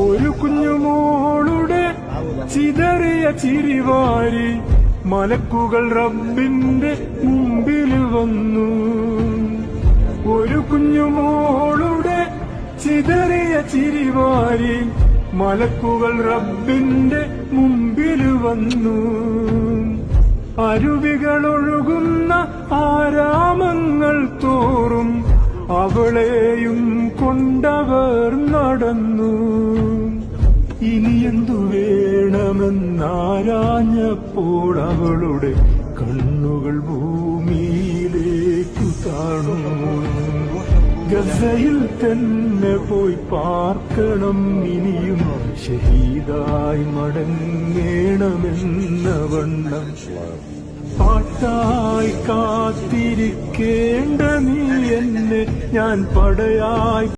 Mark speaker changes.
Speaker 1: ഒരു കുഞ്ഞുമോളുടെ ചിതറിയ ചിരിവാരി മലക്കുകൾ റബ്ബിന്റെ മുമ്പിൽ വന്നു. ഒരു കുഞ്ഞുമോളുടെ ചിതറിയ ചിരിവാരി മലക്കുകൾ റബ്ബിന്റെ മുമ്പിൽ വന്നു. അരുവികളൊഴുകുന്ന ആരാമങ്ങൾ തോറും അവളെയും കൊണ്ടവർ നടന്നു. ഇനിയെന്തു വേണമെന്നാരാഞ്ഞപ്പോൾ അവളുടെ കണ്ണുകൾ ഭൂമിയിലേക്കു താണു. ഗസയിൽ തന്നെ പോയി പാർക്കണം, ഇനിയും ഷഹീദായി മടങ്ങേണമെന്ന വണ്ണം പാട്ടായി കാത്തിരിക്കേണ്ട നീ എന്നെ ഞാൻ പടയായി